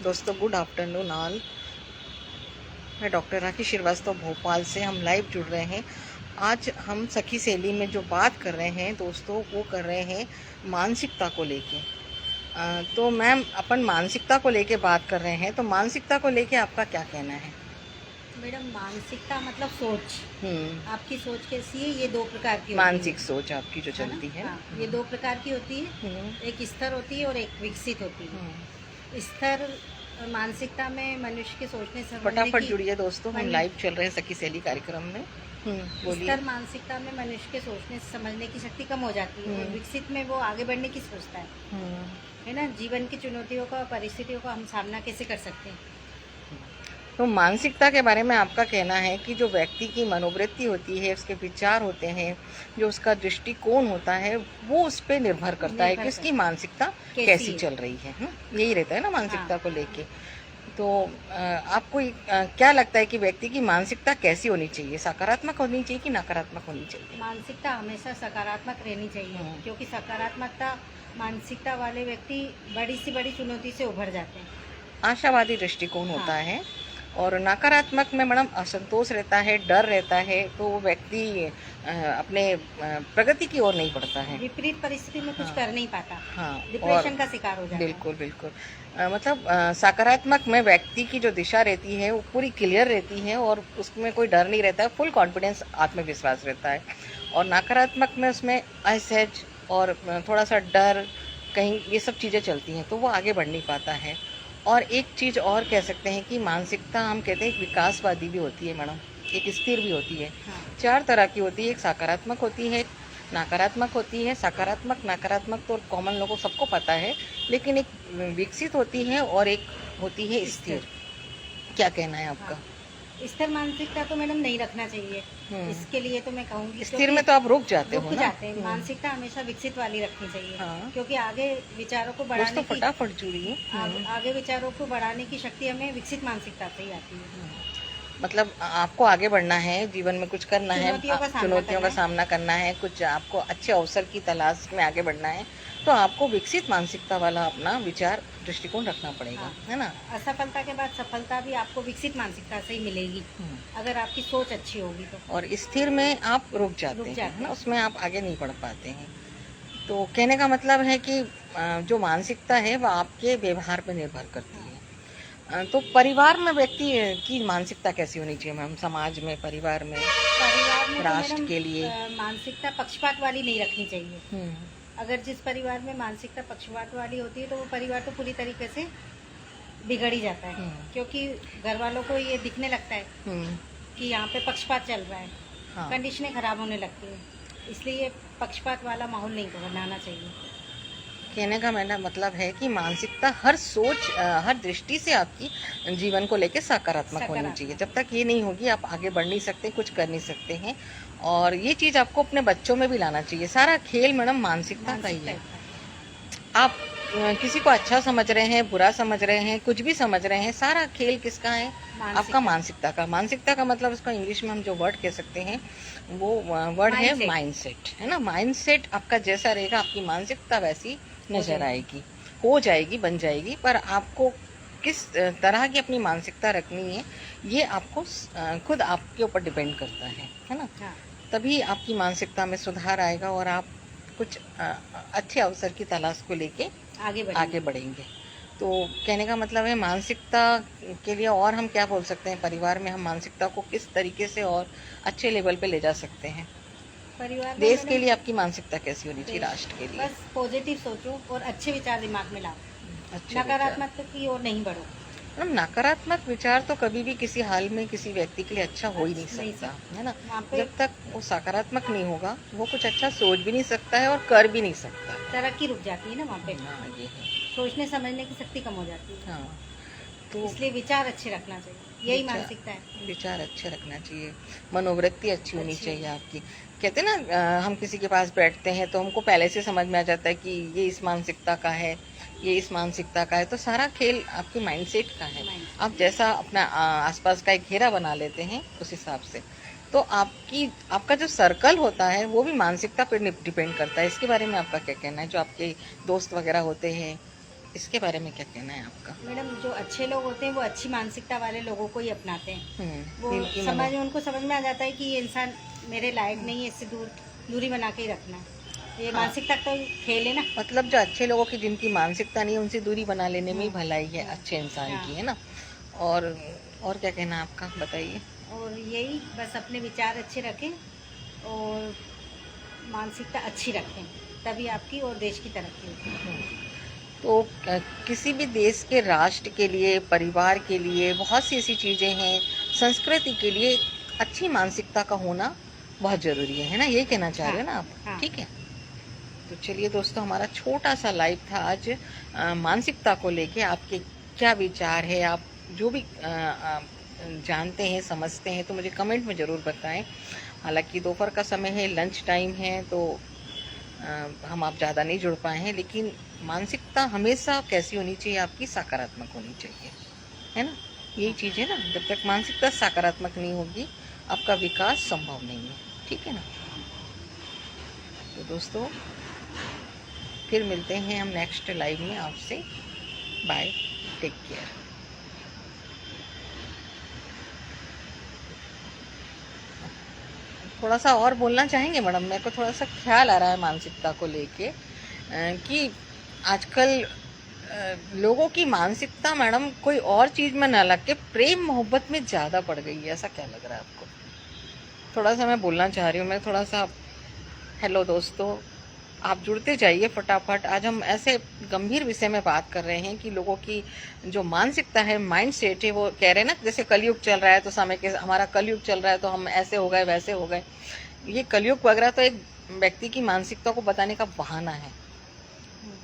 दोस्तों good afternoon all. मैं doctor राखी श्रीवास्तव भोपाल से हम लाइव जुड़ रहे हैं। आज हम सखी सहेली में जो बात कर रहे हैं दोस्तों, वो कर रहे हैं मानसिकता को लेके। तो मैम, अपन मानसिकता को लेके बात कर रहे हैं, तो मानसिकता को लेके आपका क्या कहना है? मैडम, मानसिकता मतलब सोच। आपकी सोच कैसी है, ये दो प्रकार की होती मानसिक सोच आपकी जो है ना? चलती है। हाँ, ये दो प्रकार की होती है। एक स्थिर होती है और एक विकसित होती है। स्थिर मानसिकता में मनुष्य के सोचने समझने फटाफट की जुड़िए दोस्तों, हम लाइव चल रहे हैं सखी सहेली कार्यक्रम में। बोलिए। स्थिर मानसिकता में मनुष्य के सोचने समझने की शक्ति कम हो जाती है और विकसित में वो आगे बढ़ने की सोचता है ना। जीवन की चुनौतियों का, परिस्थितियों का हम सामना कैसे कर सकते हैं। तो मानसिकता के बारे में आपका कहना है कि जो व्यक्ति की मनोवृत्ति होती है, उसके विचार होते हैं, जो उसका दृष्टिकोण होता है, वो उस पर निर्भर करता है कि उसकी मानसिकता कैसी चल रही है। यही रहता है ना मानसिकता को लेके। तो आपको क्या लगता है कि व्यक्ति की मानसिकता कैसी होनी चाहिए? सकारात्मक होनी चाहिए कि नकारात्मक होनी चाहिए? मानसिकता हमेशा सकारात्मक रहनी चाहिए, क्योंकि सकारात्मकता मानसिकता वाले व्यक्ति बड़ी से बड़ी चुनौती से उभर जाते हैं। आशावादी दृष्टिकोण होता है। और नकारात्मक में मैडम असंतोष रहता है, डर रहता है, तो वो व्यक्ति अपने प्रगति की ओर नहीं बढ़ता है, विपरीत परिस्थिति में कुछ कर नहीं पाता। हाँ, डिप्रेशन का शिकार हो जाता है। बिल्कुल बिल्कुल। मतलब सकारात्मक में व्यक्ति की जो दिशा रहती है वो पूरी क्लियर रहती है और उसमें कोई डर नहीं रहता है, फुल कॉन्फिडेंस, आत्मविश्वास रहता है। और नकारात्मक में उसमें असहज और थोड़ा सा डर, कहीं ये सब चीज़ें चलती हैं, तो वो आगे बढ़ नहीं पाता है। और एक चीज़ और कह सकते हैं कि मानसिकता, हम कहते हैं एक विकासवादी भी होती है मैडम, एक स्थिर भी होती है। हाँ। 4 तरह की होती है, एक सकारात्मक होती है, नकारात्मक होती है। सकारात्मक नकारात्मक तो कॉमन लोगों सबको पता है, लेकिन एक विकसित होती है और एक होती है स्थिर। क्या कहना है आपका? हाँ। स्थिर मानसिकता तो मैडम नहीं रखना चाहिए। इसके लिए तो मैं कहूँगी स्थिर में तो आप रुक जाते हो ना। मानसिकता हमेशा विकसित वाली रखनी चाहिए। हाँ। क्योंकि आगे विचारों को बढ़ाने की फटाफट जुड़िए। आगे विचारों को बढ़ाने की शक्ति हमें विकसित मानसिकता से ही आती है। मतलब आपको आगे बढ़ना है, जीवन में कुछ करना है, चुनौतियों का सामना करना है, कुछ आपको अच्छे अवसर की तलाश में आगे बढ़ना है, तो आपको विकसित मानसिकता वाला अपना विचार दृष्टिकोण रखना पड़ेगा। हाँ। है ना। असफलता के बाद सफलता भी आपको विकसित मानसिकता से ही मिलेगी, अगर आपकी सोच अच्छी होगी तो। और स्थिर में आप रुक जाते हैं ना, उसमें आप आगे नहीं बढ़ पाते हैं। तो कहने का मतलब है कि जो मानसिकता है वह आपके व्यवहार पर निर्भर करती है। तो परिवार में व्यक्ति की मानसिकता कैसी होनी चाहिए मैम? समाज में, परिवार में, राष्ट्र के लिए मानसिकता पक्षपात वाली नहीं रखनी चाहिए। अगर जिस परिवार में मानसिकता पक्षपात वाली होती है तो वो परिवार तो पूरी तरीके से बिगड़ ही जाता है। क्योंकि घर वालों को ये दिखने लगता है कि यहाँ पे पक्षपात चल रहा है। हाँ। कंडीशनें खराब होने लगती है, इसलिए पक्षपात वाला माहौल नहीं बनाना चाहिए। कहने का मेरा मतलब है कि मानसिकता हर सोच, हर दृष्टि से आपकी जीवन को लेकर सकारात्मक होनी चाहिए। जब तक ये नहीं होगी आप आगे बढ़ नहीं सकते, कुछ कर नहीं सकते हैं। और ये चीज़ आपको अपने बच्चों में भी लाना चाहिए। सारा खेल मैडम मानसिकता का ही है। आप किसी को अच्छा समझ रहे हैं, बुरा समझ रहे हैं, कुछ भी समझ रहे हैं, सारा खेल किसका है? आपका मानसिकता का। मानसिकता का मतलब उसका इंग्लिश में हम जो वर्ड कह सकते हैं वो वर्ड है माइंडसेट, है ना। माइंडसेट आपका जैसा रहेगा, आपकी मानसिकता वैसी नजर आएगी, हो जाएगी, बन जाएगी। पर आपको किस तरह की अपनी मानसिकता रखनी है, ये आपको खुद आपके ऊपर डिपेंड करता है ना। तभी आपकी मानसिकता में सुधार आएगा और आप कुछ अच्छे अवसर की तलाश को लेके आगे बढ़ेंगे। तो कहने का मतलब है मानसिकता के लिए और हम क्या बोल सकते हैं? परिवार में हम मानसिकता को किस तरीके से और अच्छे लेवल पे ले जा सकते हैं? परिवार देश के लिए आपकी मानसिकता कैसी होनी चाहिए? राष्ट्र के लिए बस पॉजिटिव सोचो और अच्छे विचार दिमाग में लाओ, नकारात्मक की ओर नहीं बढ़ो। नकारात्मक विचार तो कभी भी किसी हाल में किसी व्यक्ति के लिए अच्छा हो ही नहीं सकता, है ना। जब तक वो सकारात्मक नहीं होगा, वो कुछ अच्छा सोच भी नहीं सकता है और कर भी नहीं सकता। तरक्की रुक जाती है ना वहाँ पे। हाँ, ये है। सोचने समझने की शक्ति कम हो जाती है। हाँ, तो इसलिए विचार अच्छे रखना चाहिए, यही मानसिकता है। विचार अच्छे रखना चाहिए, मनोवृत्ति अच्छी होनी चाहिए आपकी। कहते हैं ना, हम किसी के पास बैठते हैं तो हमको पहले से समझ में आ जाता है कि ये इस मानसिकता का है, ये इस मानसिकता का है। तो सारा खेल आपके माइंडसेट का है। आप जैसा अपना आसपास का एक घेरा बना लेते हैं उस हिसाब से, तो आपका जो सर्कल होता है वो भी मानसिकता पर डिपेंड करता है। इसके बारे में आपका क्या कहना है? जो आपके दोस्त वगैरह होते हैं, इसके बारे में क्या कहना है आपका? मैडम जो अच्छे लोग होते हैं वो अच्छी मानसिकता वाले लोगों को ही अपनाते हैं। वो इनकी उनको समझ में आ जाता है कि ये इंसान मेरे लायक नहीं है, इससे दूरी बना के ही रखना है। ये हाँ। मानसिकता तो खेल है ना। मतलब जो अच्छे लोगों की जिनकी मानसिकता नहीं है उनसे दूरी बना लेने में ही भलाई है अच्छे इंसान हाँ। की, है ना। और और क्या कहना है आपका, बताइए। और यही बस अपने विचार अच्छे रखें और मानसिकता अच्छी रखें, तभी आपकी और देश की तरक्की होगी। तो किसी भी देश के राष्ट्र के लिए, परिवार के लिए बहुत सी ऐसी चीज़ें हैं, संस्कृति के लिए एक अच्छी मानसिकता का होना बहुत ज़रूरी है ना, यही कहना चाह रहे हो ना आप? हाँ। ठीक है। तो चलिए दोस्तों, हमारा छोटा सा लाइव था आज मानसिकता को लेके। आपके क्या विचार है, आप जो भी जानते हैं, समझते हैं, तो मुझे कमेंट में ज़रूर बताएं। हालांकि दोपहर का समय है, लंच टाइम है, तो हम आप ज़्यादा नहीं जुड़ पाए हैं, लेकिन मानसिकता हमेशा कैसी होनी चाहिए आपकी? सकारात्मक होनी चाहिए, है ना। यही चीज़ है ना, जब तक मानसिकता सकारात्मक नहीं होगी आपका विकास संभव नहीं है, ठीक है ना। तो दोस्तों फिर मिलते हैं हम नेक्स्ट लाइव में आपसे। Bye, take care. थोड़ा सा और बोलना चाहेंगे मैडम? मेरे को थोड़ा सा ख्याल आ रहा है मानसिकता को लेके कि आजकल लोगों की मानसिकता मैडम कोई और चीज़ में ना लग के प्रेम मोहब्बत में ज़्यादा पड़ गई है, ऐसा क्या लग रहा है आपको? थोड़ा सा मैं बोलना चाह रही हूँ, मैं थोड़ा सा। हेलो दोस्तों, आप जुड़ते जाइए फटाफट। आज हम ऐसे गंभीर विषय में बात कर रहे हैं कि लोगों की जो मानसिकता है, माइंड सेट है, वो कह रहे हैं ना, जैसे कलयुग चल रहा है तो समय के हमारा कलयुग चल रहा है तो हम ऐसे हो गए वैसे हो गए। ये कलयुग वगैरह तो एक व्यक्ति की मानसिकता को बताने का बहाना है।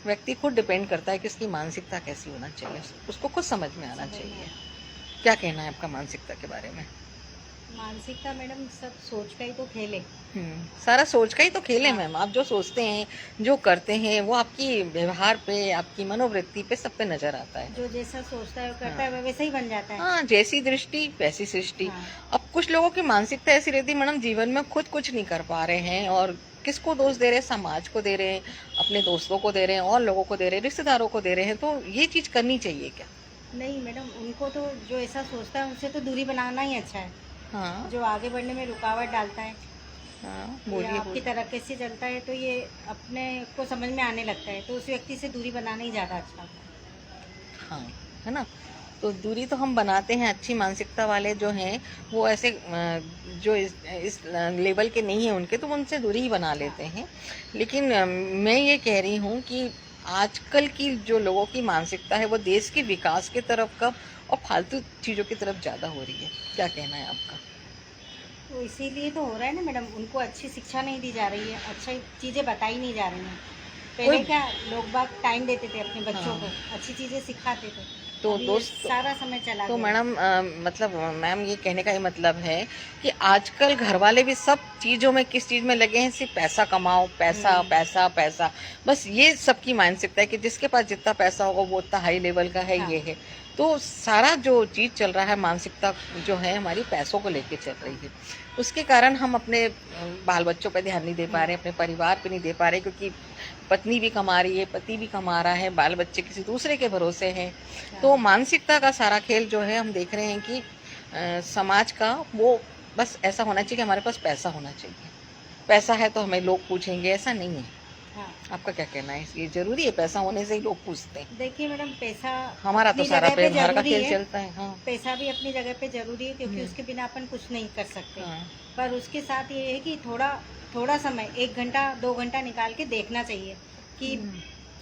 व्यक्ति खुद डिपेंड करता है कि उसकी मानसिकता कैसी होना चाहिए, उसको खुद समझ में आना चाहिए। क्या कहना है आपका मानसिकता के बारे में? मानसिकता मैडम सब सोच का ही तो खेल है। सारा सोच का ही तो खेल है मैम। आप जो सोचते हैं, जो करते हैं, वो आपकी व्यवहार पे, आपकी मनोवृत्ति पे, सब पे नजर आता है। जो जैसा सोचता है करता है, वैसा ही बन जाता है। हाँ, जैसी दृष्टि वैसी सृष्टि। हाँ। अब कुछ लोगों की मानसिकता ऐसी रहती है मैडम, जीवन में खुद कुछ नहीं कर पा रहे हैं और किसको दोष दे रहे हैं? समाज को दे रहे हैं, अपने दोस्तों को दे रहे हैं, और लोगों को दे रहे हैं, रिश्तेदारों को दे रहे हैं। तो ये चीज करनी चाहिए क्या? नहीं मैडम, उनको तो जो ऐसा सोचता है उनसे तो दूरी बनाना ही अच्छा है। हाँ, जो आगे बढ़ने में रुकावट डालता है, हाँ, या बोलिए आपकी तरक्की से चलता है, तो ये अपने को समझ में आने लगता है, तो उस व्यक्ति से दूरी बनाना ही ज़्यादा अच्छा होता है। हाँ, है ना। तो दूरी तो हम बनाते हैं। अच्छी मानसिकता वाले जो हैं वो ऐसे जो इस लेवल के नहीं है उनके, तो उनसे दूरी ही बना लेते हैं। लेकिन मैं ये कह रही हूँ कि आजकल की जो लोगों की मानसिकता है वो देश के विकास की तरफ का और फालतू चीज़ों की तरफ ज़्यादा हो रही है। क्या कहना है आपका? तो इसीलिए तो हो रहा है ना मैडम, उनको अच्छी शिक्षा नहीं दी जा रही है, अच्छी चीज़ें बताई नहीं जा रही हैं। पहले क्या लोग बाग टाइम देते थे अपने बच्चों को, अच्छी चीज़ें सिखाते थे। तो अभी दोस्त, सारा समय चला तो गया। मैडम मतलब मैम ये कहने का ये मतलब है कि आजकल घर वाले भी सब चीज़ों में किस चीज़ में लगे हैं? सिर्फ पैसा कमाओ, पैसा पैसा पैसा, बस ये सबकी मानसिकता है कि जिसके पास जितना पैसा होगा वो उतना हाई लेवल का है। हाँ। ये है तो सारा जो चीज़ चल रहा है, मानसिकता जो है हमारी पैसों को लेके चल रही है। उसके कारण हम अपने बाल बच्चों पर ध्यान नहीं दे पा रहे, अपने परिवार पे नहीं दे पा रहे, क्योंकि पत्नी भी कमा रही है, पति भी कमा रहा है, बाल बच्चे किसी दूसरे के भरोसे हैं। तो मानसिकता का सारा खेल जो है हम देख रहे हैं कि समाज का वो बस ऐसा होना चाहिए कि हमारे पास पैसा होना चाहिए, पैसा है तो हमें लोग पूछेंगे, ऐसा नहीं है। हाँ। आपका क्या कहना है? ये जरूरी है? पैसा होने से ही लोग पूछते हैं? देखिए मैडम, पैसा हमारा तो अपनी सारा जगह पे व्यवहार का जरूरी खेल है। चलता है। हाँ, पैसा भी अपनी जगह पे जरूरी है, क्योंकि उसके बिना अपन कुछ नहीं कर सकते। हाँ, पर उसके साथ ये है कि थोड़ा समय, 1 घंटा 2 घंटा निकाल के देखना चाहिए कि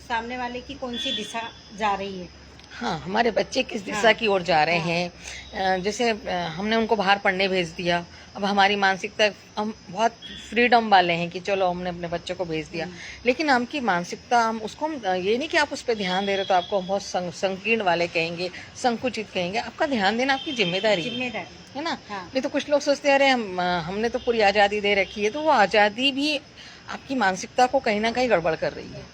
सामने वाले की कौन सी दिशा जा रही है। हाँ, हमारे बच्चे किस दिशा हाँ। की ओर जा रहे हैं। जैसे हमने उनको बाहर पढ़ने भेज दिया, अब हमारी मानसिकता, हम बहुत फ्रीडम वाले हैं कि चलो हमने अपने बच्चे को भेज दिया, लेकिन आपकी मानसिकता, हम उसको ये नहीं कि आप उस पर ध्यान दे रहे तो आपको हम बहुत संकीर्ण वाले कहेंगे, संकुचित कहेंगे। आपका ध्यान देना आपकी जिम्मेदारी है ना। हाँ। नहीं तो कुछ लोग सोचते हैं अरे हमने तो पूरी आज़ादी दे रखी है, तो वो आज़ादी भी आपकी मानसिकता को कहीं ना कहीं गड़बड़ कर रही है।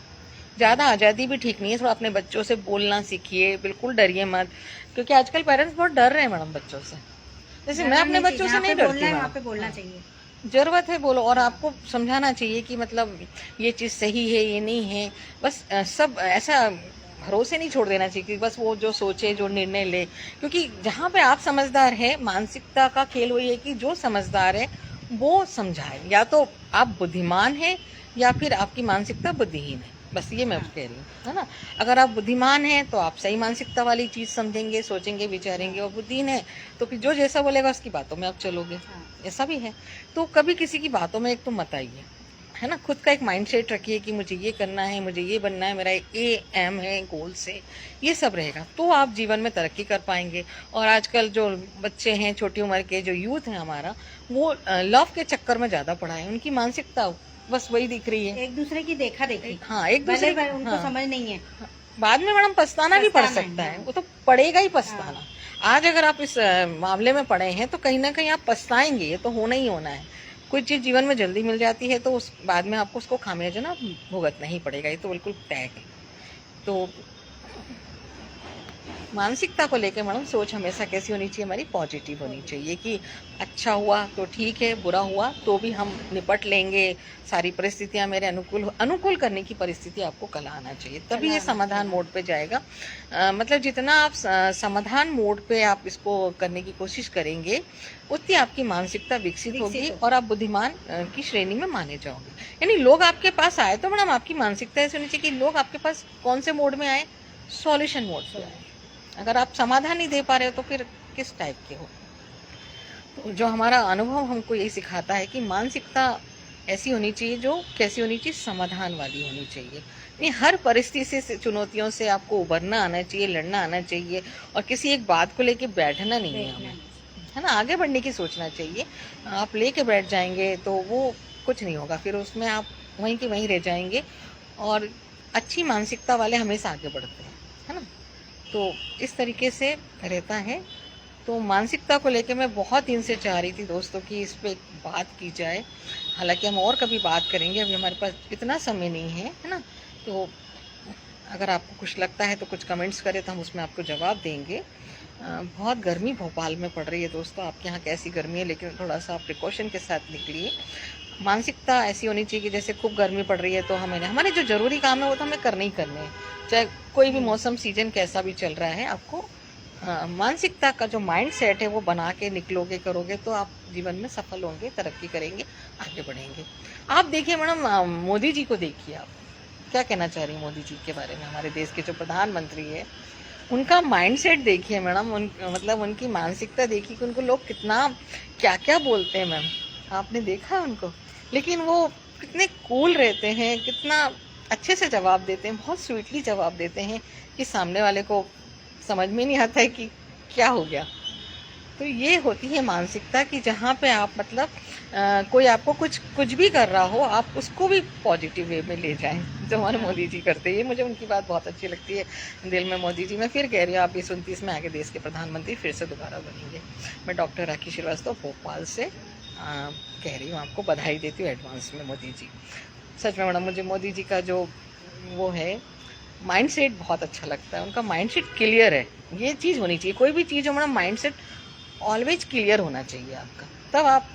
ज़्यादा आज़ादी भी ठीक नहीं है। थोड़ा अपने बच्चों से बोलना सीखिए, बिल्कुल डरिए मत, क्योंकि आजकल पेरेंट्स बहुत डर रहे हैं मैडम बच्चों से। जैसे मैं अपने बच्चों से नहीं डरती हूँ। वहाँ पे बोलना चाहिए, जरूरत है बोलो, और आपको समझाना चाहिए कि मतलब ये चीज़ सही है, ये नहीं है। बस सब ऐसा भरोसे नहीं छोड़ देना चाहिए कि बस वो जो सोचे, जो निर्णय ले, क्योंकि जहाँ पे आप समझदार है, मानसिकता का खेल वही है कि जो समझदार है वो समझाए, या तो आप बुद्धिमान है या फिर आपकी मानसिकता बुद्धिहीन है, बस ये मैं कह रही हूँ, है ना। अगर आप बुद्धिमान हैं तो आप सही मानसिकता वाली चीज़ समझेंगे, सोचेंगे, विचारेंगे, और बुद्धिहीन है तो फिर जो जैसा बोलेगा उसकी बातों में आप चलोगे, ऐसा भी है। तो कभी किसी की बातों में एक तो मत आइए, है ना। खुद का एक माइंडसेट रखिए कि मुझे ये करना है, मुझे ये बनना है, मेरा एम है, गोल्स है, ये सब रहेगा तो आप जीवन में तरक्की कर पाएंगे। और आजकल जो बच्चे हैं, छोटी उम्र के जो यूथ है हमारा, वो लव के चक्कर में ज़्यादा पड़ा है, उनकी मानसिकता बस वही दिख रही है, एक दूसरे की देखा देखी। हाँ, एक दूसरे भले उनको हाँ, समझ नहीं है, बाद में मैडम पछताना भी पड़ पछताना सकता है, है। वो तो पड़ेगा ही पछताना। आज अगर आप इस मामले में पड़े हैं तो कहीं ना कहीं आप पछताएंगे, ये तो होना ही होना है। कोई चीज़ जीवन में जल्दी मिल जाती है तो उस बाद में आपको उसको खामियाजा ना भुगतना ही पड़ेगा, ये तो बिल्कुल तय है। तो मानसिकता को लेकर मैडम सोच हमेशा कैसी होनी चाहिए, हमारी पॉजिटिव होनी चाहिए कि अच्छा हुआ तो ठीक है, बुरा हुआ तो भी हम निपट लेंगे, सारी परिस्थितियां मेरे अनुकूल करने की परिस्थिति आपको कल आना चाहिए, तभी ये समाधान मोड पे जाएगा। मतलब जितना आप समाधान मोड पे आप इसको करने की कोशिश करेंगे उतनी आपकी मानसिकता विकसित होगी और आप बुद्धिमान की श्रेणी में माने जाओगे। यानी लोग आपके पास आए तो मैडम आपकी मानसिकता ऐसी होनी चाहिए कि लोग आपके पास कौन से मोड में आए, सॉल्यूशन मोड पे आए। अगर आप समाधान नहीं दे पा रहे हो तो फिर किस टाइप के हो। तो जो हमारा अनुभव हमको यही सिखाता है कि मानसिकता ऐसी होनी चाहिए, जो कैसी होनी चाहिए, समाधान वाली होनी चाहिए। नहीं, हर परिस्थिति से, चुनौतियों से आपको उभरना आना चाहिए, लड़ना आना चाहिए, और किसी एक बात को लेके बैठना नहीं है हमें, है ना। आगे बढ़ने की सोचना चाहिए। आप लेके बैठ जाएंगे तो वो कुछ नहीं होगा, फिर उसमें आप वहीं के वहीं रह जाएंगे। और अच्छी मानसिकता वाले हमेशा आगे बढ़ते हैं, है ना। तो इस तरीके से रहता है। तो मानसिकता को लेके मैं बहुत दिन से चाह रही थी दोस्तों कि इस पे बात की जाए, हालांकि हम और कभी बात करेंगे, अभी हमारे पास इतना समय नहीं है ना। तो अगर आपको कुछ लगता है तो कुछ कमेंट्स करें तो हम उसमें आपको जवाब देंगे। बहुत गर्मी भोपाल में पड़ रही है दोस्तों, आपके यहाँ कैसी गर्मी है, लेकिन थोड़ा सा आप प्रिकॉशन के साथ निकलिए। मानसिकता ऐसी होनी चाहिए कि जैसे खूब गर्मी पड़ रही है तो हमें हमारे जो जरूरी काम है वो तो हमें करने ही करने हैं, चाहे कोई भी मौसम सीजन कैसा भी चल रहा है। आपको मानसिकता का जो माइंड सेट है वो बना के निकलोगे, करोगे तो आप जीवन में सफल होंगे, तरक्की करेंगे, आगे बढ़ेंगे। आप देखिए मैडम, मोदी जी को देखिए, आप क्या कहना चाह रही हैं मोदी जी के बारे में, हमारे देश के जो प्रधानमंत्री है, उनका माइंडसेट देखिए मैडम, मतलब उनकी मानसिकता देखिए कि उनको लोग कितना क्या क्या बोलते हैं मैम, आपने देखा है उनको, लेकिन वो कितने कूल रहते हैं, कितना अच्छे से जवाब देते हैं, बहुत स्वीटली जवाब देते हैं कि सामने वाले को समझ में नहीं आता है कि क्या हो गया। तो ये होती है मानसिकता कि जहाँ पे आप मतलब कोई आपको कुछ भी कर रहा हो, आप उसको भी पॉजिटिव वे में ले जाएं, जो हमारे मोदी जी करते हैं। मुझे उनकी बात बहुत अच्छी लगती है, दिल में मोदी जी। मैं फिर कह रही हूँ, आप 2029 में आगे देश के प्रधानमंत्री फिर से दोबारा बनेंगे। मैं डॉक्टर राखी श्रीवास्तव भोपाल से कह रही हूँ, आपको बधाई देती हूँ एडवांस में मोदी जी। सच में मैडम, मुझे मोदी जी का जो वो है माइंडसेट बहुत अच्छा लगता है, उनका माइंडसेट क्लियर है। ये चीज़ होनी चाहिए, कोई भी चीज़ हो मैडम, माइंडसेट ऑलवेज क्लियर होना चाहिए आपका, तब आप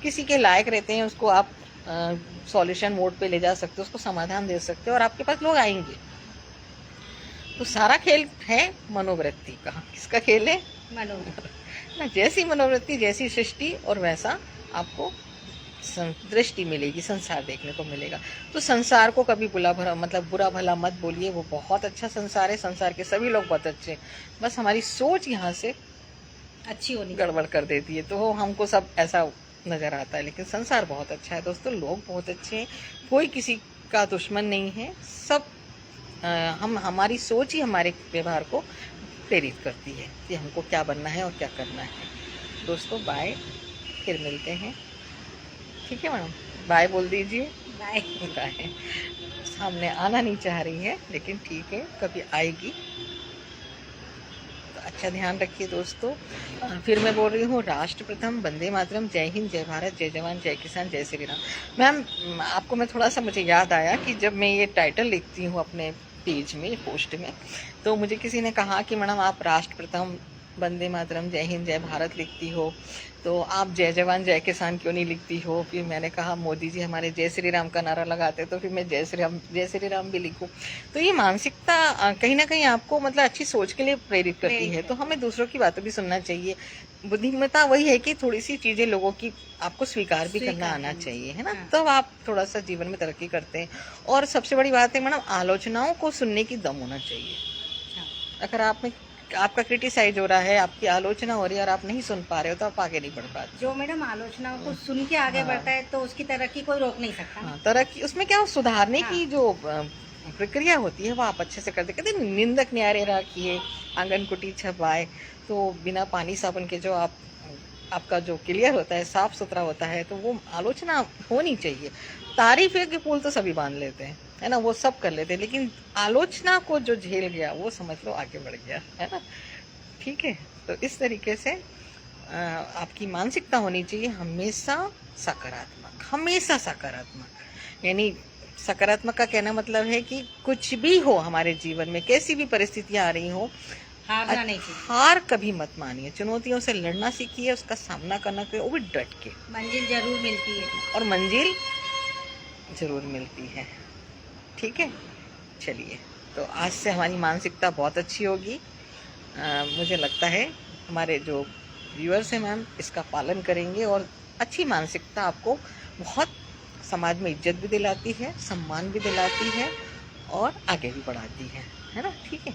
किसी के लायक रहते हैं, उसको आप सॉल्यूशन मोड पे ले जा सकते हो, उसको समाधान दे सकते हो और आपके पास लोग आएंगे। तो सारा खेल है मनोवृत्ति का। किसका खेल है? मनोवृत्ति। जैसी मनोवृत्ति, जैसी सृष्टि, और वैसा आपको दृष्टि मिलेगी, संसार देखने को मिलेगा। तो संसार को कभी बुरा भला मत बोलिए, वो बहुत अच्छा संसार है, संसार के सभी लोग बहुत अच्छे, बस हमारी सोच यहाँ से अच्छी होनी गड़बड़ कर देती है, तो हमको सब ऐसा नजर आता है। लेकिन संसार बहुत अच्छा है दोस्तों, लोग बहुत अच्छे हैं, कोई किसी का दुश्मन नहीं है, सब हमारी सोच ही हमारे व्यवहार को प्रेरित करती है कि हमको क्या बनना है और क्या करना है। दोस्तों बाय, फिर मिलते हैं, ठीक है मैडम, बाय बोल दीजिए। Bye bye. सामने आना नहीं चाह रही है, लेकिन ठीक है, कभी आएगी। अच्छा ध्यान रखिए दोस्तों। फिर मैं बोल रही हूँ, राष्ट्र प्रथम, वंदे मातरम, जय हिंद, जय भारत, जय जवान, जय किसान, जय श्री राम। मैम आपको मैं थोड़ा सा, मुझे याद आया कि जब मैं ये टाइटल लिखती हूँ अपने पेज में, पोस्ट में, तो मुझे किसी ने कहा कि मैडम आप राष्ट्र प्रथम वंदे मातरम, जय हिंद, जय भारत लिखती हो, तो आप जय जवान जय किसान क्यों नहीं लिखती हो? फिर मैंने कहा मोदी जी हमारे जय श्री राम का नारा लगाते, तो फिर मैं जय श्री राम भी लिखूं। तो ये मानसिकता कहीं ना कहीं आपको मतलब अच्छी सोच के लिए प्रेरित करती है। तो हमें दूसरों की बातें भी सुनना चाहिए। बुद्धिमत्ता वही है कि थोड़ी सी चीजें लोगों की आपको स्वीकार भी करना आना चाहिए, है ना? हाँ। तब आप थोड़ा सा जीवन में तरक्की करते हैं। और सबसे बड़ी बात है मैडम, आलोचनाओं को सुनने की दम होना चाहिए। हाँ। अगर आप में आपका क्रिटिसाइज हो रहा है, आपकी आलोचना हो रही है और आप नहीं सुन पा रहे हो, तो आप आगे नहीं बढ़ पाते। जो मैडम आलोचनाओं को सुन के आगे हाँ। बढ़ता है तो उसकी तरक्की कोई रोक नहीं सकता। हाँ, तरक्की उसमें क्या हो, सुधारने हाँ। की जो प्रक्रिया होती है वो आप अच्छे से करते। कहते हैं निंदक न्यारे राखिए, आंगन कुटी छपाए। तो बिना पानी साबुन के जो आपका जो क्लियर होता है, साफ सुथरा होता है, तो वो आलोचना होनी चाहिए। तारीफ है कि पुल तो सभी बांध लेते हैं, है ना, वो सब कर लेते हैं, लेकिन आलोचना को जो झेल गया वो समझ लो आगे बढ़ गया, है ना? ठीक है। तो इस तरीके से आपकी मानसिकता होनी चाहिए हमेशा सकारात्मक, हमेशा सकारात्मक। यानी सकारात्मक का कहना मतलब है कि कुछ भी हो हमारे जीवन में, कैसी भी परिस्थितियां आ रही हो, हारना नहीं चाहिए। हार कभी मत मानिए। चुनौतियों से लड़ना सीखिए, उसका सामना करना चाहिए, वो भी डट के। मंजिल जरूर मिलती है। और मंजिल जरूर मिलती है। ठीक है, चलिए, तो आज से हमारी मानसिकता बहुत अच्छी होगी। मुझे लगता है हमारे जो व्यूअर्स हैं मैम, इसका पालन करेंगे, और अच्छी मानसिकता आपको बहुत समाज में इज्जत भी दिलाती है, सम्मान भी दिलाती है, और आगे भी बढ़ाती है ना? ठीक है।